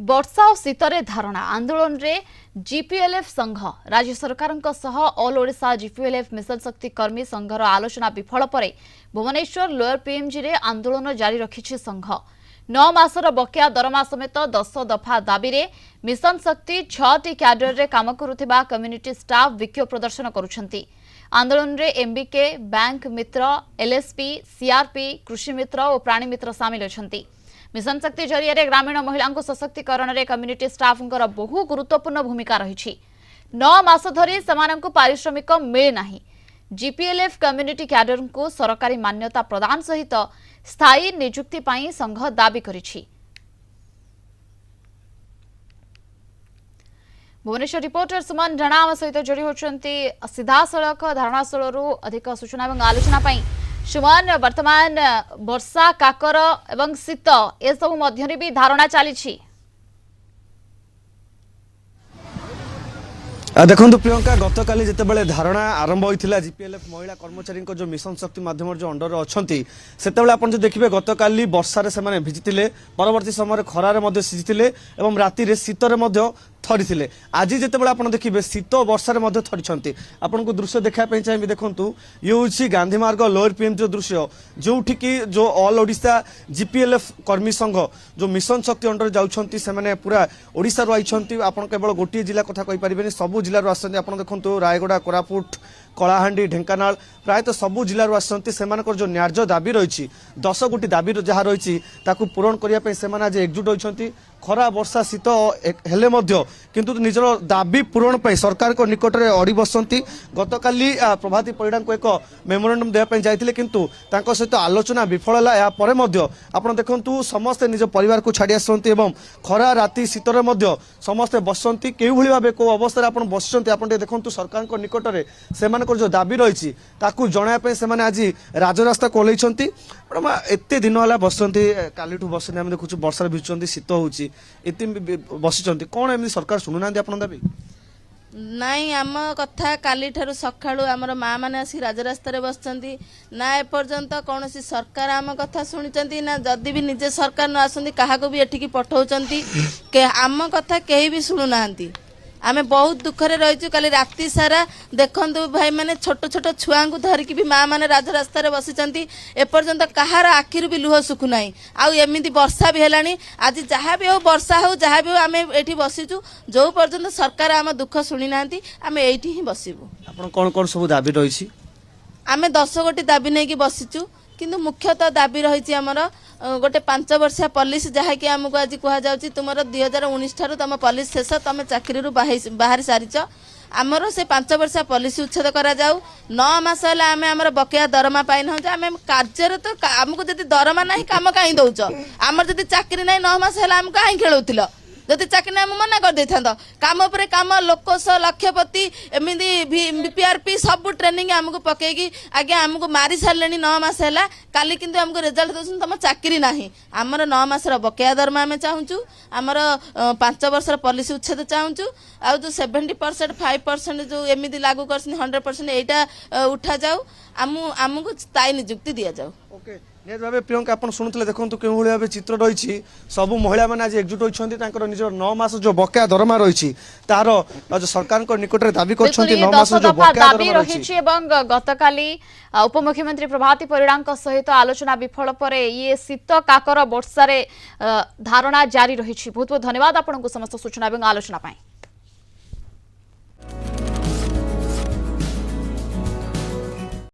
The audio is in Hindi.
वर्षा और शीतरे धारणा आंदोलन रे जीपीएलएफ संघ राज्य सरकार ऑल ओडिशा जीपीएलएफ मिशन शक्ति कर्मी संघर आलोचना विफल पर भुवनेश्वर लोअर पीएमजी रे आंदोलन जारी रखिछि संघ 9 मासर बकेया दरमा समेत 10 दफा दाबी रे मिशन शक्ति 6टी क्याडर रे काम करुथिबा कम्युनिटी स्टाफ विक्षोभ प्रदर्शन करुछंती। आंदोलन रे एमबीके बैंक मित्र एलएसपी सीआरपी कृषि मित्र और प्राणी मित्र सामिल अछंती। मिशन शक्ति जरिया ग्रामीण महिला सशक्तिकरण में कम्युनिटी स्टाफ बहु गुरुत्वपूर्ण भूमिका रही। 9 मास धरी सेमानंकु पारिश्रमिक मिले नाही। जीपीएलएफ कम्युनिटी कैडर को सरकारी मान्यता प्रदान सहित स्थायी नियुक्ति पाई संघ दाबी करिछि। भुवनेश्वर रिपोर्टर सुमन रणा आम सहित जोड़ी होती सीधा सड़क धारणास्थल अधिक सूचना और आलोचना पाई। सुमन, वर्तमान वर्षा काकर एवं शीत ए सब मध्य भी धारणा चली। देखो प्रियंका, गतकाली जितेबाला धारणा आरंभ होता जीपीएलएफ महिला कर्मचारी जो मिशन शक्ति माध्यम जो अंडर अच्छा से देखिए गतकाली वर्षार से भिजिले, परवर्त समय खरार सिझी और राति शीतर थरी। आज जितेबाला आप देखिए शीत वर्षार थरी। आपन को दृश्य देखापी चाहिए। देखूँ ये हूँ गांधी मार्ग लोअर पीएम जो दृश्य जो जो ऑल ओडिशा जीपीएलएफ कर्मी संघ जो मिशन शक्ति अंडर जाऊँच से पूरा ओडिशा आई। आप केवल गोटे जिला कथा कहींपारे सबू जिलूर आसते। आप देखो रायगड़ा कोरापुट कलाहांडी ढेंकानाल प्रायतः सबू जिलूर आसते। जो न्याय्य दाबी रही 10 गोटी दाबी जहाँ रही पूरण करने से आज एकजुट होती। खरा वर्षा शीत हेले किंतु निजर दाबी पूरण पर सरकार को निकट में अड़ी बसती। गतकाली प्रभाती परिड़ा को एक मेमोरेंडम देवाई जाते किंतु सहित आलोचना विफल है। यापर आप देखु समस्ते निज परिवार को छाड़ी आसती खरा राति शीतर समस्ते बसती कई भाव कौ अवस्था आप बस देखो सरकार निकट में से जो दाबी रही जनवाई से आज राजरास्ता कोलैंती। एत दिन है बसती काली बसनी आम देखु वर्षा भिजुंट शीत हो बसी कौन एम सरकार शुणुना आप दाबी नाई आम कथा काली ठारू सकाळू आमर माँ मैंने आसी राजरास्तार बसचंती ना एपर्यंत कौन सरकार आम कथा शुणी ना जदि भी निजे सरकार न आसती क्या भी एठिकी पठाउचंती आम कथा कहीं भी शुणुना। आम बहुत दुखरे रहीचु। काली राति सारा देखंतु भाई माने छोट छोट छुआ को धरिकी भी माँ मैंने राजरास्तार बसीचंती एपर्यंत कहार आखिर भी लुह सुखु नाई। आउ एमिति वर्षा भी हेलानी आज जहाँ भी हो वर्षा हो जहाँ भी हो आम एठी बसीचु जो पर्यंत सरकार आम दुख शुणी नांती आम एठी ही बसिबु। आपण कोन कोन सब दाबी रही आम 10 गोटी दाबी नहीं कि बसीचु किंतु मुख्यतः दाबी रही आमर गोटे 5 वर्षिया पॉलिसी जहाँकि आमको आज कहुच्छी तुम 2019 ठार तुम पॉलिसी शेष तुम चाकरी बाहरी सारीच आमर से 5 वर्षिया पॉलिसी उच्छेद करा जाऊ। 9 मास है आम आमर बकेया दरमा पाई ना आम कार्यरत आमको जब दरमा ना कम कहीं दौच आमर जब चाकरी ना 9 मास है आम कहीं खेलुल जदि चाकरी आम मना कर दे कम पर कम लोकस लक्षपति एमती बीपीआरपी सब ट्रेनिंग आमको पकईकी आगे आमको मारी सारे 9 मास है काली किंतु आमको रिजल्ट दौन तुम चाकरी ना आमर 9 मासर बकेया दरमा आम चाहूँ आमर 5 वर्षर पॉलिसी उच्छेद चाहूँ आ जो 70% 5% जो एमती लागू कर 100% यहीटा उठा जाऊ आमको स्थायी नियुक्ति दि जाऊ। निहत भाव प्रियंका आप शुणुले देखो क्यों भाव चित्र रही सबू महिला मैंने आज एकजुट होती निज 9 मास जो बकेया दरमा रही तार जो सरकार निकट में दाबी कर 9 मास जो बकेया दरमा रही। गतकाली उपमुख्यमंत्री प्रभाती परिड़ा सहित आलोचना विफल पर ये शीत काकर वर्षा धारणा जारी रही। बहुत बहुत धन्यवाद आपको समस्त सूचना और आलोचना।